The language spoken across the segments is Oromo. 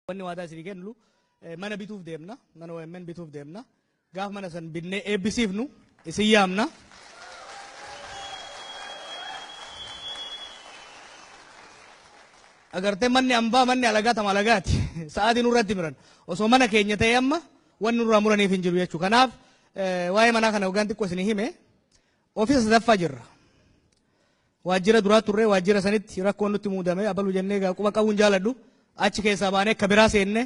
Wanni waadaa isin kennu mana bituuf deemna, mana OMN bituuf deemna. Gaaf mana san binnee eebbisiifnu isin yaamna. Agartee manni ambaa manni alagaa tama alagaati. Sa'aatii nurratti miran. Osoo mana keenya ta'e amma wanni nurraa muraniif hin jiru jechuudha. Kanaaf waa'ee manaa kana hoggaan xiqqoo isin hime ofiisa sadaffaa jirra. Waajjira duraa turre waajjira sanitti rakkoon nutti muudame abaluu jennee quba qabuun jaaladhu. Achi keessaa baanee akka biraa seenne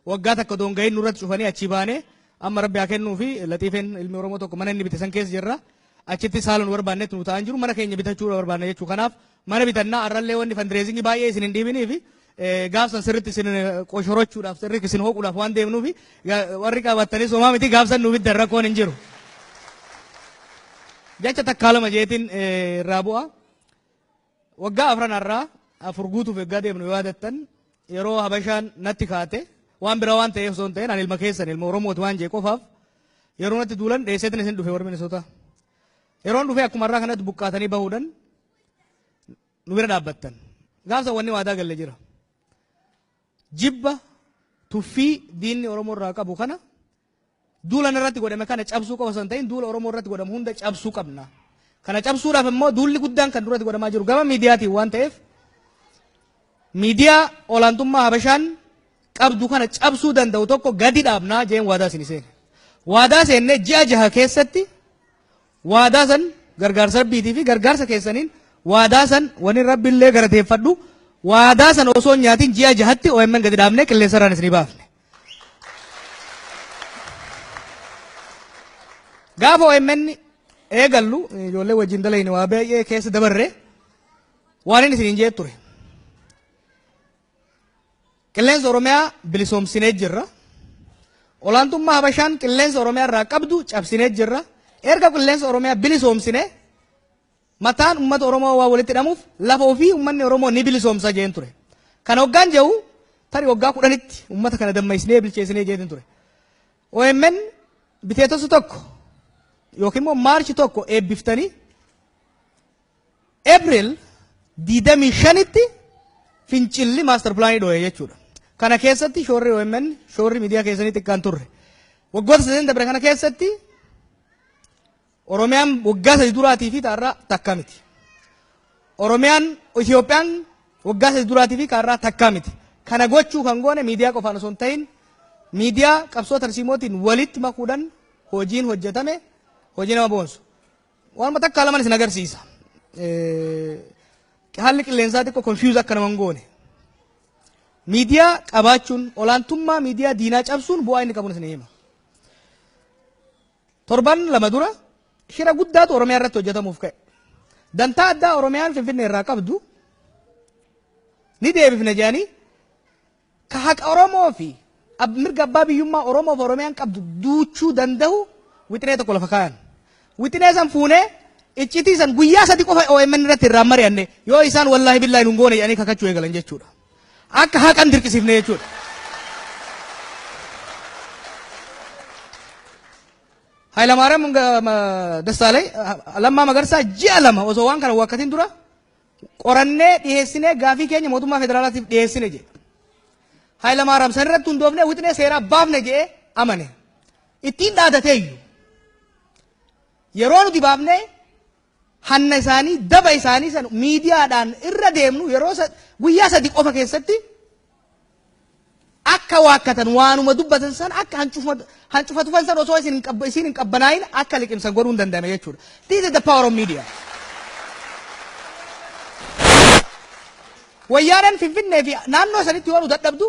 waggaa takka doonga'iin nurratti cufanii achi baanee amma rabbi haa kennuu fi latiifeen ilmi Oromoo tokko mana inni bite san keessa jirra. Achitti saaluun barbaannetti nu ta'an jiru mana keenya bitachuu barbaanne jechuudha. Kanaaf mana bitannaa arrallee wanni fundraising baay'ee isin hin dhiibinii fi gaafsan sirriitti isin qoshorochuudhaaf sirriitti isin hoquudhaaf waan deemnuuf warri qabattanis homaa miti gaafsan nu biddan rakkoon hin jiru. Jecha takkaalama jeetiin irraa bu'a. Waggaa afran irraa afur guutuuf waggaa deemnu yoo yaadattan yeroo Habashaan natti kaate waan bira waan ta'eef osoo hin ta'in ani ilma keessan ilma Oromooti waan jee qofaaf yeroo natti duulan dheesseetiin isin dhufe warri Minisoota. Yeroon dhufe akkuma irraa kanatti buqqaatanii bahuudhaan nu bira dhaabbattan. Gaafsa wanni waadaa galle jira. Jibba tuffii diinni Oromoo irraa qabu kana duulan irratti godhame kana cabsuu qofa osoo hin ta'in duula Oromoo irratti godhamu hunda cabsuu qabna. Kana cabsuudhaaf immoo duulli guddaan kan duratti godhamaa jiru gama miidiyaatiin waan ta'eef miidiyaa olaantummaa Habashaan qabdu kana cabsuu danda'u tokko gadi dhaabnaa jeen waadaa isin seene. Waadaa seennee ji'a 6 keessatti waadaa san gargaarsa rabbiitii fi gargaarsa keessaniin waadaa san wani rabbiillee galateeffadhu waadaa san osoo nyaatiin ji'a 6tti OMN gadi dhaabnee qilleensarraan isinii baafne. Gaafa OMN eegallu ijoollee wajjin dalayni waa baay'ee keessa dabarre waan inni isin jee ture. Qilleensa Oromiyaa bilisoomsinee jirra. Olaantummaa Habashaan qilleensa Oromiyaa irraa qabdu cabsinee jirra. Erga qilleensa Oromiyaa bilisoomsinee mataan uummata Oromoo waa walitti hidhamuuf lafa ofii uummanni Oromoo ni bilisoomsa jeen ture. Kan hoggaan jehu tarii waggaa 10tti uummata kana dammaysnee bilcheessinee jeetin ture. OMN biteetosu tokko yookiin immoo maarchi tokko eebbiftanii April 25tti fincilli maaster pilaanii dhooye jechuudha. Kana keessatti shoorri OMN shoorri miidiyaa keessanii xiqqaan turre. Waggoota 8 dabre kana keessatti Oromiyaan waggaa 3 duraatii fi taarraa takka miti. Oromiyaan Itoophiyaan waggaa 3 duraatii fi kaarraa takka miti. Kana gochuu kan goone miidiyaa qofaan osoo hin ta'in miidiyaa qabsoo tarsiimootiin walitti makuudhaan hojiin hojjetame hojii nama boonsu. Waan takka lamaan isin agarsiisa. Haalli qilleensaa xiqqoo confuse akka nama hin goone. Miidiyaa qabaachuun olaantummaa miidiyaa diinaa cabsuun bu'aa inni qabu isin hima. Torban 2 dura shira guddaatu Oromiyaa irratti hojjetamuuf ka'e. Dantaa addaa Oromiyaan Finfinnee irraa qabdu ni deebifne jedhanii ka haqa Oromoo fi mirga abbaa biyyummaa Oromoo fi Oromiyaan qabdu duuchuu danda'u wixinee tokko lafa kaayan. Wixinee san fuunee iccitii san guyyaa 3 qofa OMN irratti irraan mari'anne yoo isaan wallaahi billaahi nun goone jedhanii kakachuu eegalan jechuudha. Akka haqan dirqisiifne jechuudha. Hayilamaariyaam Dassaalay Lammaa Magarsaa ji'a 2 osoo waan kana wakkatiin dura qorannee dhiyeessinee gaafii keenya mootummaa federaalaatiif dhiyeessine jedhe. Hayilamaariyaam san irratti hundoofnee wixinee seeraa baafne jedhee amane. Ittiin dhaadateeyyu. Yeroo nuti baafnee hanna isaanii daba isaanii san miidiyaadhaan irra deemnu yeroo guyyaa 3 qofa keessatti akka waakkatan waanuma dubbatan san akka hancufatufan san osoo isin hin qabbanaa'in akka liqimsan godhuu hin danda'ame jechuudha. This is the power of media. Wayyaaneen Finfinnee fi naannoo sanitti yoo nu dadhabdu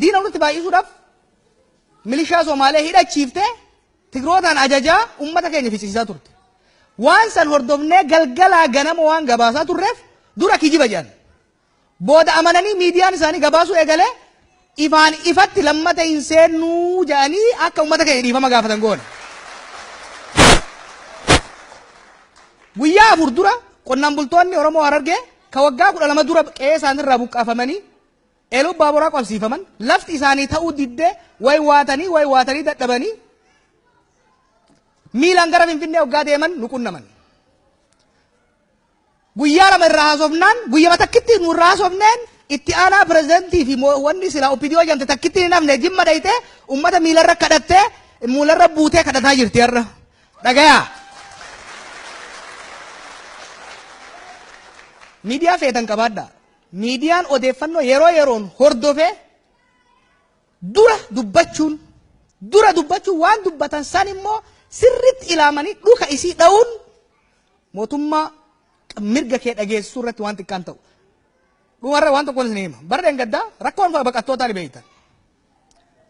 diina nutti baay'isuudhaaf milishaa Somaalee hidhachiiftee Tigrootaan ajajaa uummata keenya fichisiisaa turte. Waan san hordofnee galgalaa ganama waan gabaasaa turreef dura kijiba jedhan. Booda amananii miidiyaan isaanii gabaasuu eegalee ifaan ifatti lammata hin seennuu jedhanii akka uummata keenya dhiifama gaafatan goone. Guyyaa 4 dura qonnaan bultoonni Oromoo Harargee ka waggaa 12 dura qe'ee isaaniirraa buqqaafamanii eeluu baaburaa qabsiifaman lafti isaanii ta'uu diddee way waatanii dadhabanii miilaan gara Finfinnee waggaa deeman nu qunnaman. Guyyaa 2 irraa haasofnaan guyyaa takkitti nu irraa haasofneen itti aanaa pirezidantii fi wanni silaa opidiyoo jamte takkitti hin hafne jimma dhayite ummata miilarra kadhattee muularra buutee kadhataa jirti har'a. Dhagayaa. Miidiyaa feetan qabaadha. Miidiyaan odeeffannoo yeroo yeroon hordofee dura dubbachuun waan dubbatan san immoo sirriitti ilaamanii dhuka isii dha'uun mootummaa mirga kee dhageessisuu irratti waan xiqqaan ta'u. Dhumarra waan tokkoon isin hima. Barreen gaddaa rakkoon baqattootaa ni beektan.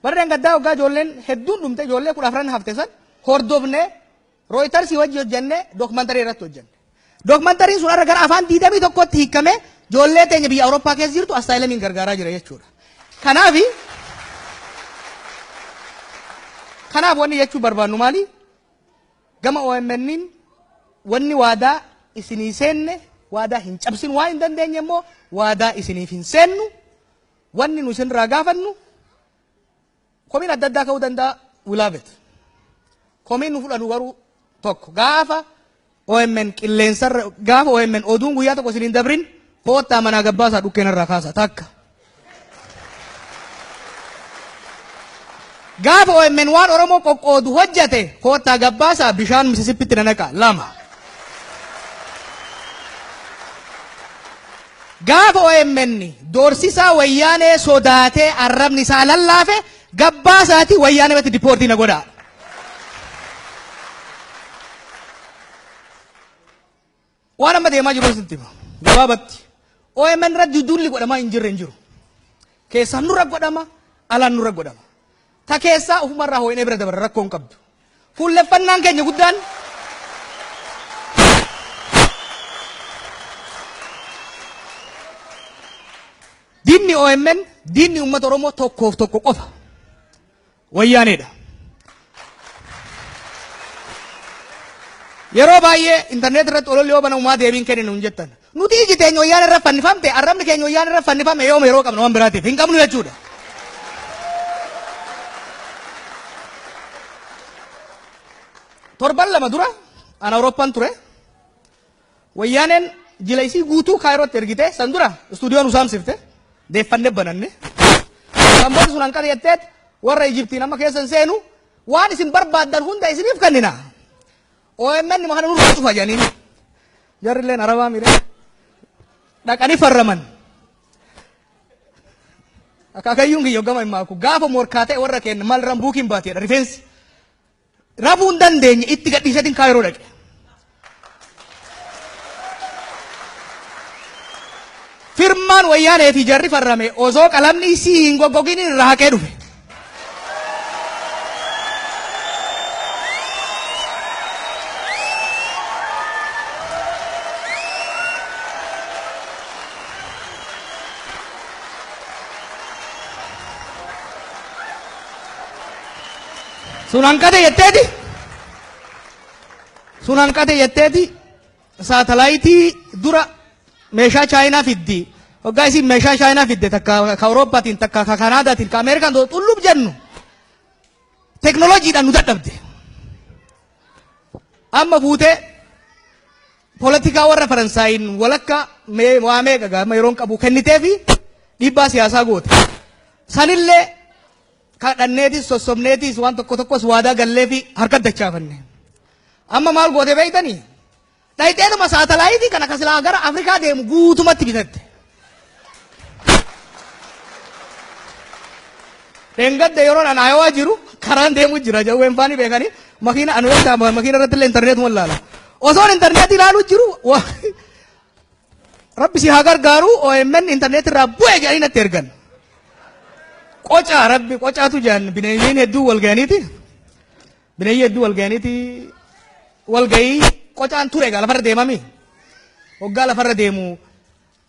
Barreen gaddaa waggaa ijoolleen hedduun dhumte ijoollee 14 hafte san hordofnee Rooyitarsii wajji hojjennee dookumantarii irratti hojjenne. Dookumantariin sun har'a gara afaan 21tti hiikamee ijoollee teenya biyya Awurooppaa keessa jirtu asaayilamiin gargaaraa jira jechuudha. Kanaaf wanni jechuu barbaannu maali? Gama OMN'n wanni waadaa isinii seenne waadaa hin cabsin waan hin dandeenye immoo waadaa isiniif hin seennu wanni nu isinirraa gaafannu komiin adda addaa ka'uu danda'a wilaabet. Komiin nu fudhannu garuu tokko gaafa OMN qilleensarra gaafa OMN oduun guyyaa tokko isiniin dabrin koottaa manaa gabbaasaa dhukkeenarraa kaasa takka. Gaafa OMN waan Oromoo qoqqoodu hojjate koottaa gabbaasaa bishaan Misisippitti nanaqa lama. Gaafa OMN doorsisaa wayyaanee sodaatee arrabni isaa lallaafe gabbaasaati wayyaanee batti dipoortii na godhaa. Waan amma deemaa jiru sitti gabaabatti OMN irratti duulli godhamaa hin jiru. Keessaan nurra godhama, alaan nurra godhama. Ta keessaa ufumarraa hoo'inee bira dabara rakkoo hin qabdu. Fuulleffannaan keenya guddaan diinni OMN diinni uummata Oromoo tokkoof tokko qofa wayyaaneedha. Yeroo baay'ee intarneet irratti ololli yoo banamumaa deebiin kenninu hin jettan. Nuti iji teenya wayyaana irra fannifamte arrabni keenya wayyaana irra fannifame yeroo qabnu waan biraatiif hin qabnu jechuudha. Torban lama dura an Awurooppaan ture wayyaaneen jila isii guutuu Kaayirootti ergite san dura istuudiyoon usaamsifte deeffannee bananne samboon sun hanqata jetteet warra Ijiptiin amma keessan seenu waan isin barbaaddan hunda isiniif kennina. OMN makana nurra cufa jedhaniin jarrilleen arabaa mire dhaqanii farraman. Akaakayyuun kiyya gama hin maaku gaafa morkaa ta'e warra kenna maal irraan buukiin baateedha rifeensi. Rafuu hin dandeenye itti gadhiisatiin Kaayiroo dhaqe. Firmaan wayyaanee fi jarri farrame osoo qalamni isii hin goggogin irraa haqee dhufe. Sunan kate yetteeti saatalaayitii dura meeshaa chaayinaa fiddi. Hoggaa isin meeshaa chaayinaa fidde takka ka Awurooppaatiin takka ka Kanaadaatiin ka Ameerikaan xulluuf jennu teknooloojiidhaan nu dadhabde. Amma fuutee poolitikaa warra Faransaayiin walakka waa meeqa gama yeroon qabu kennitee fi dhiibbaa siyaasaa goote. Sanillee kadhanneetis sossobneetis waan tokkos waadaa gallee fi harka dachaafanne. Amma maal goote beeytanii? Dhayxeenuma saatalaayitii kana kasilaa gara Afrikaa deemu guutumatti bitatte. Dengadde yeroon an Ayowaa jiru karaan deemu jira jawween faanii beekanii makiina anu eegtaa makiina irratti illee intarneetuma laala. Osoon intarneet ilaaluu jiru rabbi si haa gargaaru OMN intarneet irraa bu'e jedhanii natti ergan. Qoca rabbi qocaatu jaan bineeyyiin hedduu walga'aniiti walga'ii qocaan ture egaa lafarra deemami. Hoggaa lafarra deemu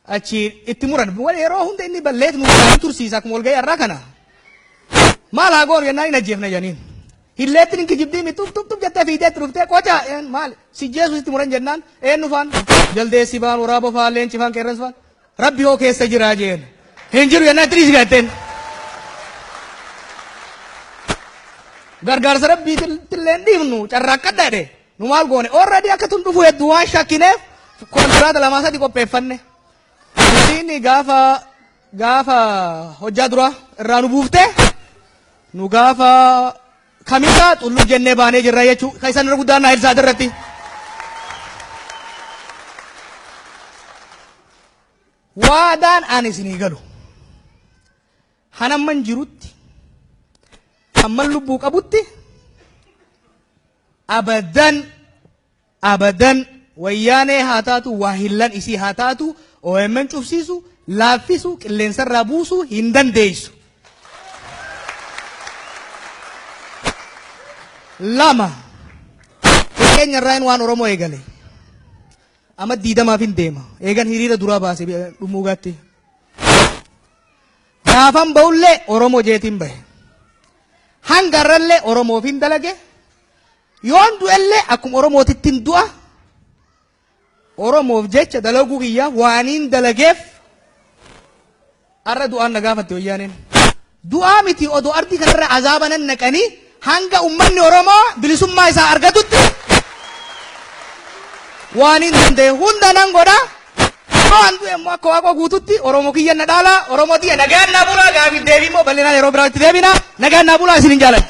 achi itti muran yeroo hunda inni balleet nu tursiisa akkuma walga'ii har'aa kana. Maal haa goonu jennaan hin ajjeefne janiin. Hilleetti ninki jibdii mi tuf jettee fiiteetti dhuftee qoca maal si jeesu itti muran jennaan eenyu faan jaldeessi faan waraaboo faan leenci faan qeerransi faan rabbi hoo keessa jiraa jeen hin jiru jennaan itti dhiisi gatteen. Gargaarsa rabbiitillee dhiifnu carraaqqadha jedhe nu maal goone already akka tun dhufu hedduu waan shakkineef kontiraata lamaa sadi qopheeffanne. Inni gaafa gaafa hojjaa dura irraa nu buufte nu gaafa kamisaa xulluu jennee baanee jirra jechuudha. Kan isaan irra guddaan naa hirsaa irratti. Waadaan ani isinii galu hanamman jirutti hamman lubbuu qabutti abadan wayyaanee haa taatu waa hillan isii haa taatu OMN cufsiisu laaffisu qilleensarraa buusu hin dandeessu. Lama keenya irraa waan Oromoo eegale amma diidamaaf hin deema eegan hiriira duraa baase dhumuugaatti gaafan ba'ullee Oromoo jeetiin bahe hangarrallee Oromoof hin dalage yoon du'ellee akkuma Oromootittiin du'a Oromoof jecha dalaguu kiyya waaniin dalageef arra du'aan na gaafatte wayyaaneen du'aa miti odoo ardii kanarra azaabanan naqanii hanga ummanni Oromoo bilisummaa isaa argatutti waaniin danda'e hunda nan godha waan du'e immoo akka waaqa guututti Oromoo kiyya na dhaala Oromoo tiyya nagaan naa bulaa gaafiif deebii immoo bal'inaan yeroo biraatti deebina nagaan naa bulaa isinin jaaladha.